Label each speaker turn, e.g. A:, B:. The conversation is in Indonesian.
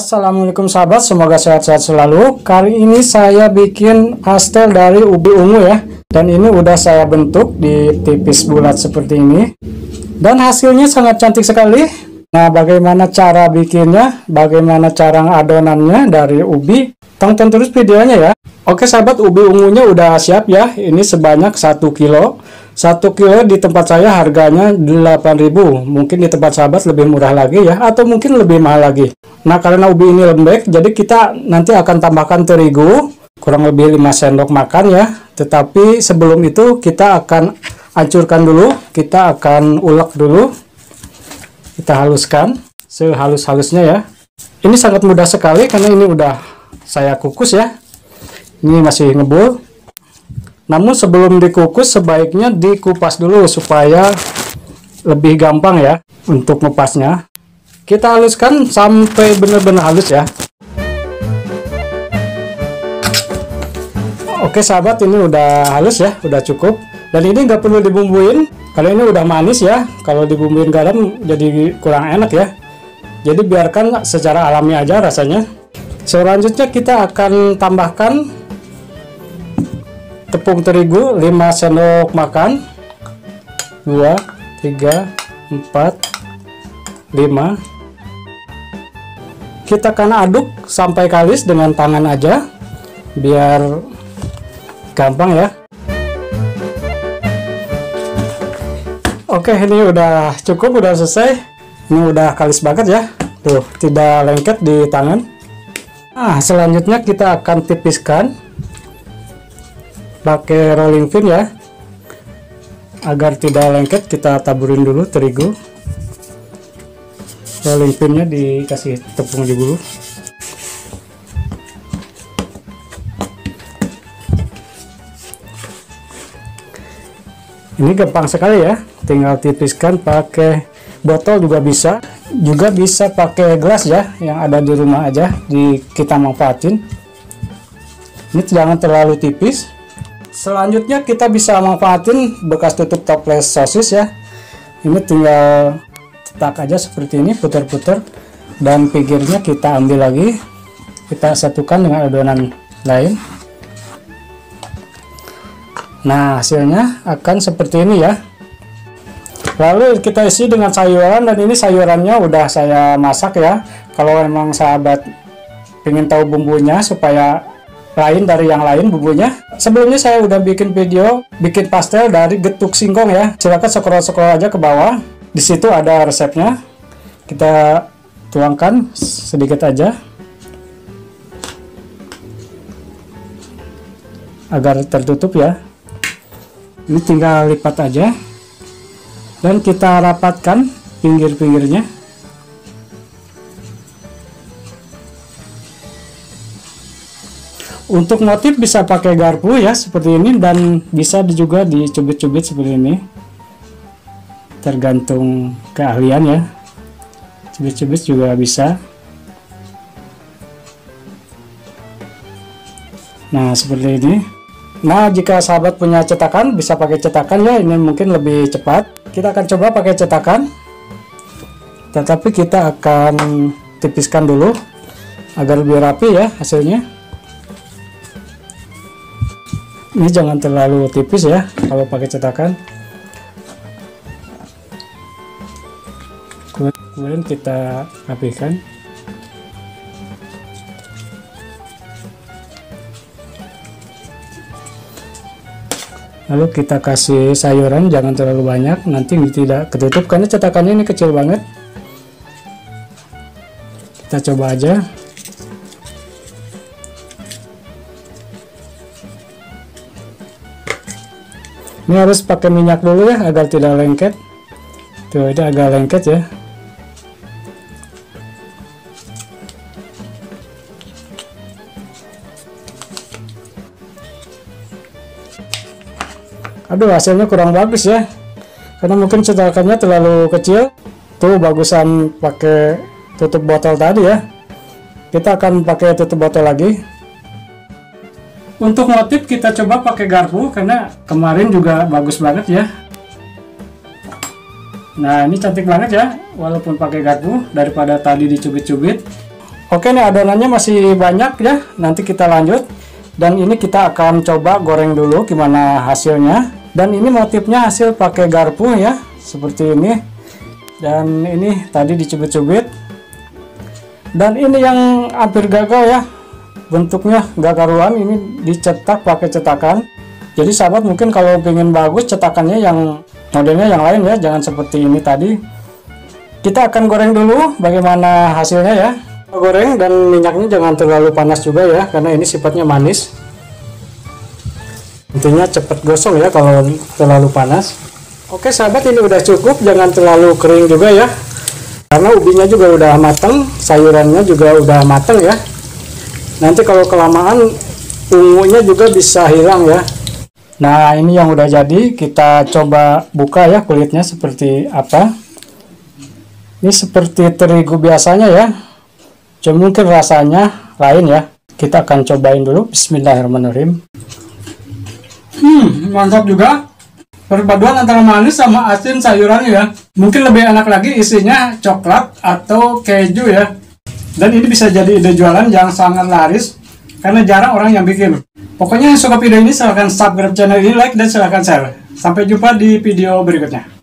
A: Assalamualaikum sahabat, semoga sehat-sehat selalu. Kali ini saya bikin pastel dari ubi ungu ya. Dan ini udah saya bentuk di tipis bulat seperti ini. Dan hasilnya sangat cantik sekali. Nah, bagaimana cara bikinnya, bagaimana cara adonannya dari ubi, tonton terus videonya ya. Oke sahabat, ubi ungunya udah siap ya. Ini sebanyak 1 kilo. 1 kilo di tempat saya harganya 8.000. Mungkin di tempat sahabat lebih murah lagi ya, atau mungkin lebih mahal lagi. Nah, karena ubi ini lembek, jadi kita nanti akan tambahkan terigu kurang lebih 5 sendok makan ya. Tetapi sebelum itu kita akan hancurkan dulu, kita akan ulek dulu. Kita haluskan sehalus-halusnya ya. Ini sangat mudah sekali karena ini udah saya kukus ya. Ini masih ngebul. Namun sebelum dikukus sebaiknya dikupas dulu supaya lebih gampang ya untuk ngepasnya. Kita haluskan sampai benar-benar halus ya. Oke sahabat, ini udah halus ya, udah cukup. Dan ini nggak perlu dibumbuin, kalau ini udah manis ya. Kalau dibumbuin garam jadi kurang enak ya. Jadi biarkan secara alami aja rasanya. Selanjutnya kita akan tambahkan tepung terigu 5 sendok makan. 2, 3, 4, 5. Kita akan aduk sampai kalis dengan tangan aja biar gampang ya. Oke, ini udah cukup, udah selesai. Ini udah kalis banget ya. Tuh, tidak lengket di tangan. Nah, selanjutnya kita akan tipiskan pakai rolling pin ya. Agar tidak lengket, kita taburin dulu terigu. Rolling pinnya dikasih tepung dulu. Ini gampang sekali ya, tinggal tipiskan pakai botol juga bisa pakai gelas ya, yang ada di rumah aja kita manfaatin. Ini jangan terlalu tipis. Selanjutnya kita bisa manfaatin bekas tutup toples sosis ya. Ini tinggal cetak aja seperti ini, putar-putar, dan pinggirnya kita ambil lagi, kita satukan dengan adonan lain. Nah, hasilnya akan seperti ini ya. Lalu kita isi dengan sayuran, dan ini sayurannya udah saya masak ya. Kalau memang sahabat ingin tahu bumbunya supaya lain dari yang lain bumbunya, sebelumnya saya udah bikin video bikin pastel dari getuk singkong ya. Silahkan scroll aja ke bawah, di situ ada resepnya. Kita tuangkan sedikit aja agar tertutup ya. Ini tinggal lipat aja dan kita rapatkan pinggir-pinggirnya. Untuk motif bisa pakai garpu ya seperti ini, dan bisa juga dicubit-cubit seperti ini, tergantung keahlian ya. Cubit-cubit juga bisa. Nah, seperti ini. Nah, jika sahabat punya cetakan bisa pakai cetakan ya, ini mungkin lebih cepat. Kita akan coba pakai cetakan, tetapi kita akan tipiskan dulu agar lebih rapi ya hasilnya. Ini jangan terlalu tipis ya kalau pakai cetakan. Kemudian kita rapikan. Lalu kita kasih sayuran, jangan terlalu banyak, nanti tidak ketutup karena cetakannya ini kecil banget. Kita coba aja. Ini harus pakai minyak dulu ya agar tidak lengket. Tuh, ini agak lengket ya. Aduh, hasilnya kurang bagus ya, karena mungkin cetakannya terlalu kecil. Tuh, bagusan pakai tutup botol tadi ya. Kita akan pakai tutup botol lagi. Untuk motif kita coba pakai garpu karena kemarin juga bagus banget ya. Nah, ini cantik banget ya walaupun pakai garpu daripada tadi dicubit-cubit. Oke, nih adonannya masih banyak ya. Nanti kita lanjut. Dan ini kita akan coba goreng dulu gimana hasilnya. Dan ini motifnya hasil pakai garpu ya, seperti ini. Dan ini tadi dicubit-cubit. Dan ini yang hampir gagal ya, bentuknya gak karuan. Ini dicetak pakai cetakan. Jadi sahabat mungkin kalau pengen bagus cetakannya yang modelnya yang lain ya, jangan seperti ini tadi. Kita akan goreng dulu bagaimana hasilnya ya. Goreng dan minyaknya jangan terlalu panas juga ya, karena ini sifatnya manis. Intinya cepat gosong ya kalau terlalu panas. Oke sahabat, ini udah cukup, jangan terlalu kering juga ya, karena ubinya juga udah matang, sayurannya juga udah matang ya. Nanti kalau kelamaan ungunya juga bisa hilang ya. Nah ini yang udah jadi, kita coba buka ya kulitnya seperti apa. Ini seperti terigu biasanya ya, cuma mungkin rasanya lain ya. Kita akan cobain dulu. Bismillahirrahmanirrahim. Mantap juga. Perpaduan antara manis sama asin sayurannya ya. Mungkin lebih enak lagi isinya coklat atau keju ya. Dan ini bisa jadi ide jualan yang sangat laris, karena jarang orang yang bikin. Pokoknya yang suka video ini silahkan subscribe channel ini, like, dan silahkan share. Sampai jumpa di video berikutnya.